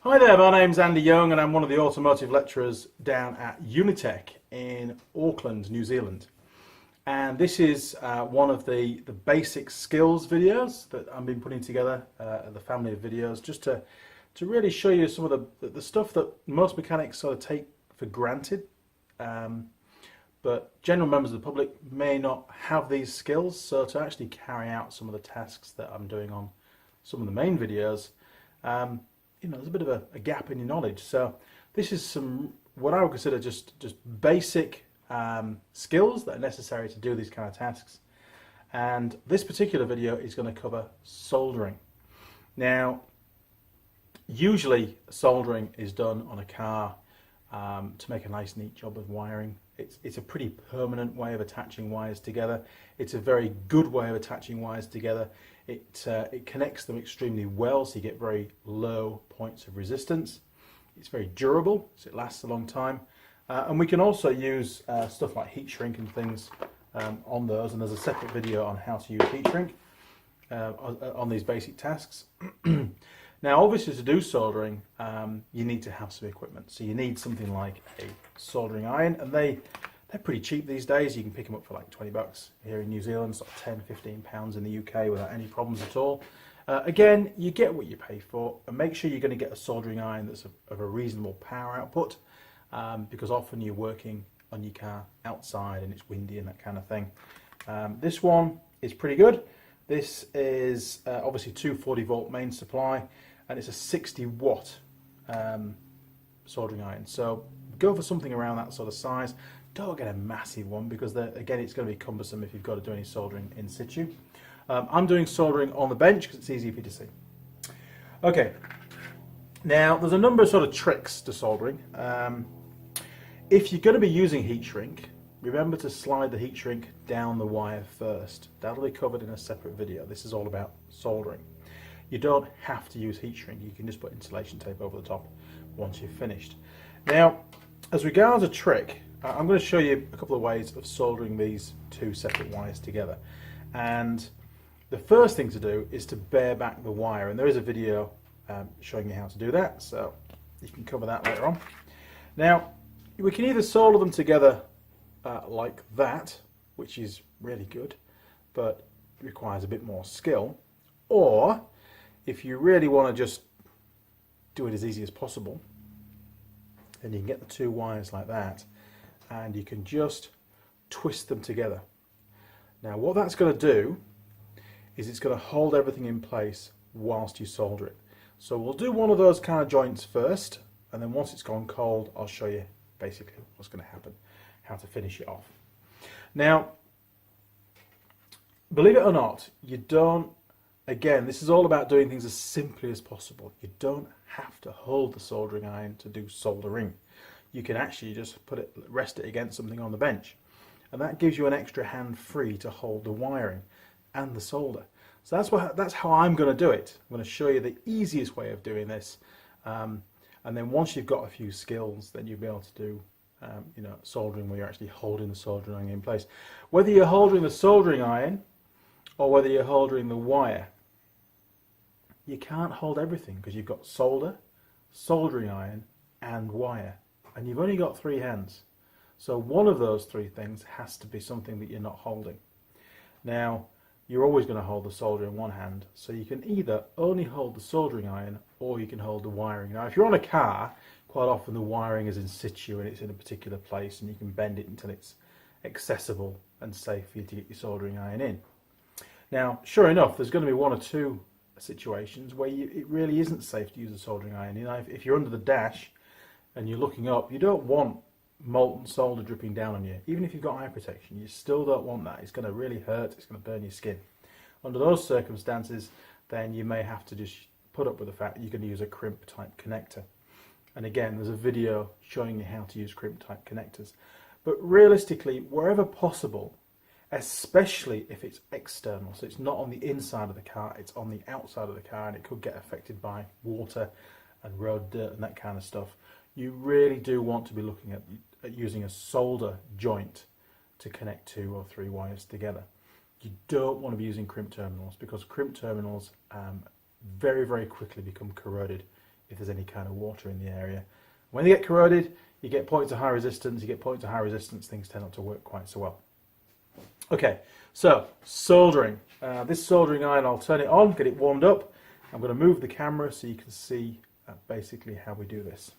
Hi there, my name's Andy Young and I'm one of the automotive lecturers down at Unitec in Auckland, New Zealand. And this is one of the basic skills videos that I've been putting together, the family of videos, just to really show you some of the stuff that most mechanics sort of take for granted. But general members of the public may not have these skills, so to actually carry out some of the tasks that I'm doing on some of the main videos, there's a bit of a gap in your knowledge. So this is some what I would consider just basic skills that are necessary to do these kind of tasks. And this particular video is going to cover soldering. Now, usually soldering is done on a car to make a nice neat job of wiring. It's a pretty permanent way of attaching wires together. It's a very good way of attaching wires together. It connects them extremely well, so you get very low points of resistance. It's very durable, so it lasts a long time. And we can also use stuff like heat shrink and things on those, and there's a separate video on how to use heat shrink on these basic tasks. Now, obviously, to do soldering, you need to have some equipment. So you need something like a soldering iron, and they're pretty cheap these days. You can pick them up for like 20 bucks here in New Zealand, sort of 10, 15 pounds in the UK without any problems at all. Again, you get what you pay for, and make sure you're going to get a soldering iron that's of a reasonable power output, because often you're working on your car outside and it's windy and that kind of thing. This one is pretty good. This is obviously 240 volt main supply, and it's a 60 watt soldering iron. So go for something around that sort of size. Don't get a massive one because again it's going to be cumbersome if you've got to do any soldering in situ. I'm doing soldering on the bench because it's easy for you to see. Okay, now there's a number of sort of tricks to soldering. If you're going to be using heat shrink, remember to slide the heat shrink down the wire first. That'll be covered in a separate video. This is all about soldering. You don't have to use heat shrink. You can just put insulation tape over the top once you've finished. Now, as regards a trick, I'm going to show you a couple of ways of soldering these two separate wires together. And the first thing to do is to bare back the wire. And there is a video showing you how to do that, so you can cover that later on. Now, we can either solder them together like that, which is really good, but requires a bit more skill. Or, if you really want to just do it as easy as possible, then you can get the two wires like that, and you can just twist them together. Now, what that's going to do is it's going to hold everything in place whilst you solder it. So we'll do one of those kind of joints first, and then once it's gone cold, I'll show you basically what's going to happen, how to finish it off. Now, believe it or not, you don't, again, this is all about doing things as simply as possible. You don't have to hold the soldering iron to do soldering. You can actually just rest it against something on the bench, and that gives you an extra hand free to hold the wiring and the solder. So that's how I'm going to do it. I'm going to show you the easiest way of doing this, and then once you've got a few skills, then you'll be able to do soldering where you're actually holding the soldering iron in place. Whether you're holding the soldering iron or whether you're holding the wire, you can't hold everything because you've got solder, soldering iron and wire, and you've only got three hands. So one of those three things has to be something that you're not holding. Now, you're always going to hold the solder in one hand, so you can either only hold the soldering iron or you can hold the wiring. Now, if you're on a car, quite often the wiring is in situ and it's in a particular place, and you can bend it until it's accessible and safe for you to get your soldering iron in. Now, sure enough, there's going to be one or two situations where it really isn't safe to use a soldering iron. If you're under the dash and you're looking up, you don't want molten solder dripping down on you. Even if you've got eye protection, you still don't want that. It's going to really hurt, it's going to burn your skin. Under those circumstances, then you may have to just put up with the fact that you're going to use a crimp type connector. And again, there's a video showing you how to use crimp type connectors. But realistically, wherever possible, especially if it's external, so it's not on the inside of the car, it's on the outside of the car, and it could get affected by water and road dirt and that kind of stuff, you really do want to be looking at using a solder joint to connect 2 or 3 wires together. You don't want to be using crimp terminals because crimp terminals very, very quickly become corroded if there's any kind of water in the area. When they get corroded, you get points of high resistance. You get points of high resistance, things tend not to work quite so well. Okay, so soldering. This soldering iron, I'll turn it on, get it warmed up. I'm going to move the camera so you can see basically how we do this.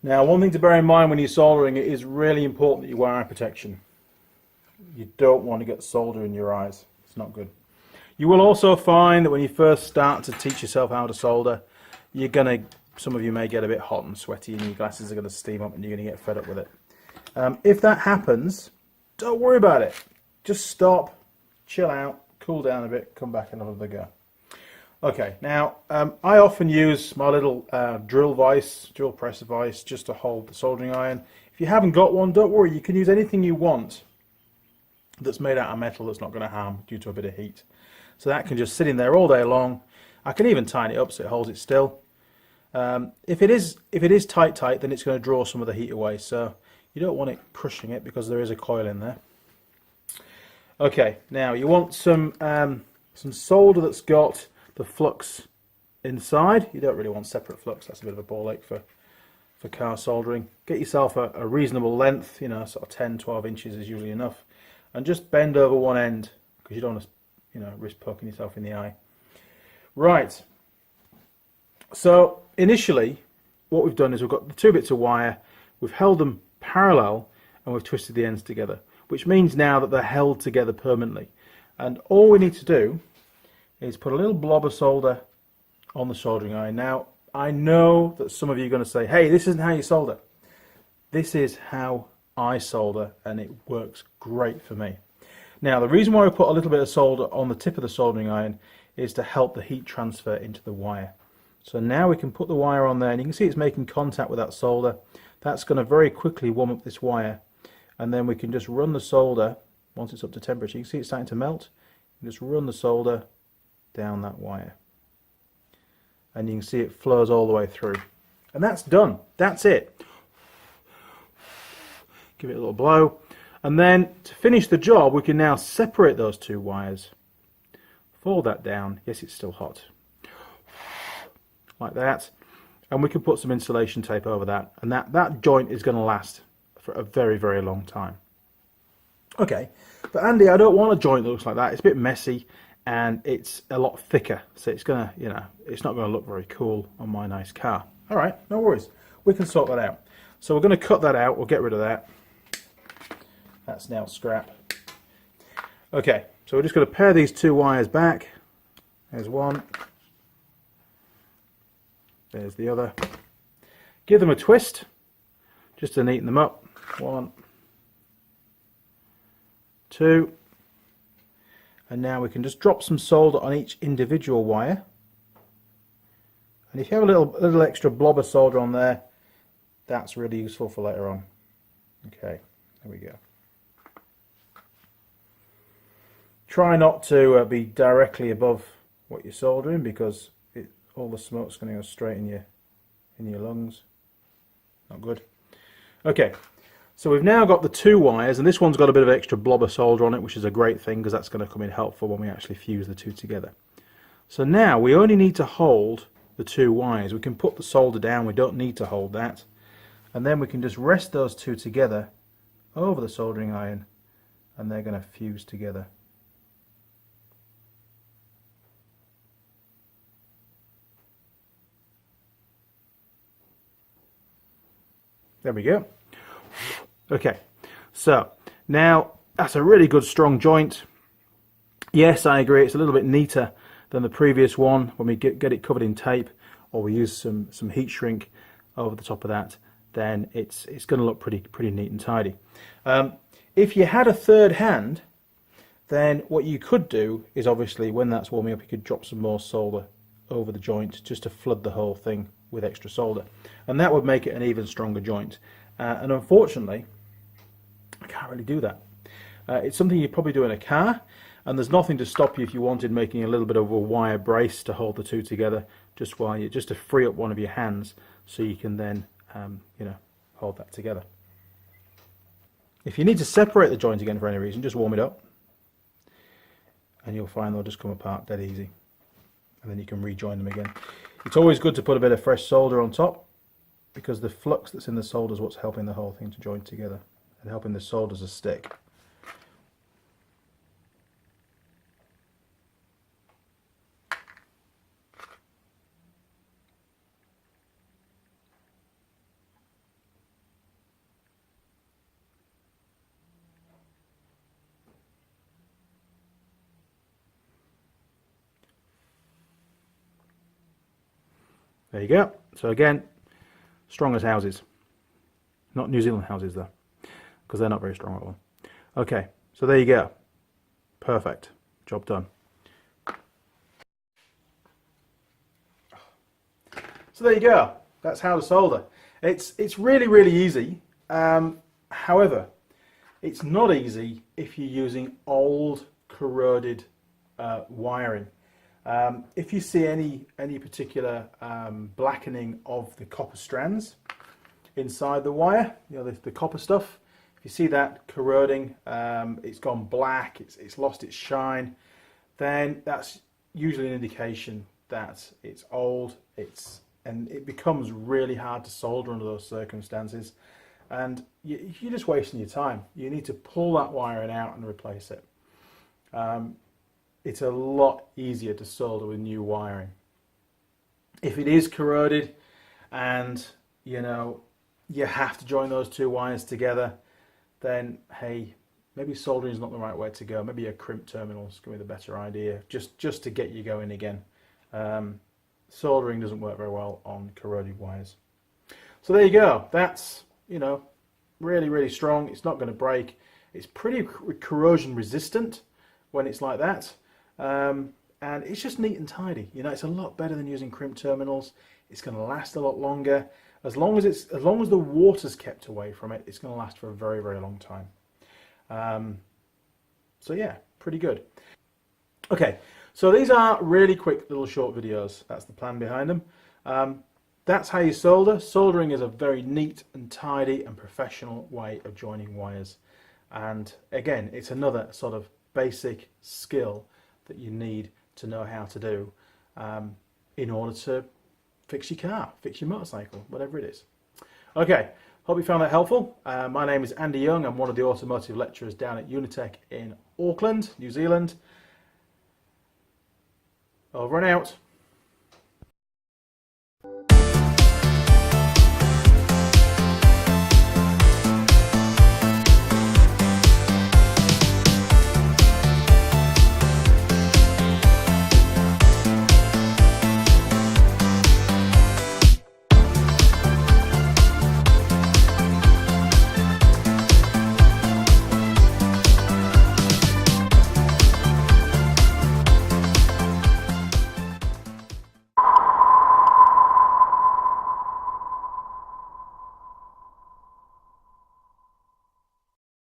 Now, one thing to bear in mind when you're soldering, it is really important that you wear eye protection. You don't want to get solder in your eyes. It's not good. You will also find that when you first start to teach yourself how to solder, some of you may get a bit hot and sweaty and your glasses are going to steam up and you're going to get fed up with it. If that happens, don't worry about it. Just stop, chill out, cool down a bit, come back and have another go. Okay, now I often use my little drill press vise, just to hold the soldering iron. If you haven't got one, don't worry, you can use anything you want that's made out of metal that's not going to harm due to a bit of heat. So that can just sit in there all day long. I can even tighten it up so it holds it still. If it is tight, then it's going to draw some of the heat away. So you don't want it crushing it because there is a coil in there. Okay, now you want some solder that's got the flux inside. You don't really want separate flux. That's a bit of a ball ache for car soldering. Get yourself a reasonable length. You know, sort of 10-12 inches is usually enough, and just bend over one end because you don't want to, risk poking yourself in the eye. Right. So initially, what we've done is we've got the two bits of wire. We've held them parallel and we've twisted the ends together, which means now that they're held together permanently. And all we need to do is put a little blob of solder on the soldering iron. Now, I know that some of you are going to say, hey, this isn't how you solder. This is how I solder, and it works great for me. Now, the reason why we put a little bit of solder on the tip of the soldering iron is to help the heat transfer into the wire. So now we can put the wire on there, and you can see it's making contact with that solder. That's going to very quickly warm up this wire, and then we can just run the solder once it's up to temperature. You can see it's starting to melt. You just run the solder down that wire, and you can see it flows all the way through, and that's done. That's it. Give it a little blow, and then to finish the job we can now separate those two wires, fold that down. Yes, it's still hot, like that, and we can put some insulation tape over that, and that joint is going to last for a very, very long time. Okay, but Andy, I don't want a joint that looks like that. It's a bit messy and it's a lot thicker, so it's gonna, it's not going to look very cool on my nice car. All right, no worries, we can sort that out. So we're going to cut that out. We'll get rid of that. That's now scrap. Okay, so we're just going to pair these two wires back. There's one, there's the other. Give them a twist just to neaten them up. 1, 2, and now we can just drop some solder on each individual wire. And if you have a little extra blob of solder on there, that's really useful for later on. Okay, there we go. Try not to be directly above what you're soldering, because all the smoke's going to go straight in your lungs. Not good. Okay, so we've now got the two wires, and this one's got a bit of extra blob of solder on it, which is a great thing because that's going to come in helpful when we actually fuse the two together. So now we only need to hold the two wires. We can put the solder down, we don't need to hold that, and then we can just rest those two together over the soldering iron, and they're going to fuse together. There we go. Okay, so now that's a really good strong joint. Yes, I agree, it's a little bit neater than the previous one when we get it covered in tape, or we use some heat shrink over the top of that. Then it's going to look pretty neat and tidy. If you had a third hand, then what you could do is, obviously when that's warming up, you could drop some more solder over the joint just to flood the whole thing with extra solder, and that would make it an even stronger joint. And unfortunately, I can't really do that. It's something you probably do in a car, and there's nothing to stop you if you wanted making a little bit of a wire brace to hold the two together, just to free up one of your hands, so you can then hold that together. If you need to separate the joint again for any reason, just warm it up, and you'll find they'll just come apart dead easy, and then you can rejoin them again. It's always good to put a bit of fresh solder on top, because the flux that's in the solder is what's helping the whole thing to join together and helping the solder to stick. There you go. So again, strong as houses. Not New Zealand houses though, because they're not very strong at all. Okay, so there you go. Perfect. Job done. So there you go. That's how to solder. It's really, really easy. However, it's not easy if you're using old corroded wiring. If you see any particular blackening of the copper strands inside the wire, you know, the copper stuff, if you see that corroding, it's gone black, it's lost its shine, then that's usually an indication that it's old, and it becomes really hard to solder under those circumstances, and you're just wasting your time. You need to pull that wiring out and replace it. It's a lot easier to solder with new wiring. If it is corroded and you know you have to join those two wires together, then hey, maybe soldering is not the right way to go. Maybe a crimp terminal is going to be the better idea, just to get you going again. Soldering doesn't work very well on corroded wires. So there you go. That's, you know, really, really strong. It's not going to break. It's pretty corrosion resistant when it's like that. And it's just neat and tidy. You know, it's a lot better than using crimp terminals. It's going to last a lot longer. As long as the water's kept away from it, it's going to last for a very, very long time. So yeah, pretty good. Okay, so these are really quick little short videos. That's the plan behind them. That's how you solder. Soldering is a very neat and tidy and professional way of joining wires. And again, it's another sort of basic skill that you need to know how to do in order to fix your car, fix your motorcycle, whatever it is. Okay, hope you found that helpful. My name is Andy Young. I'm one of the automotive lecturers down at Unitec in Auckland, New Zealand. Over and out.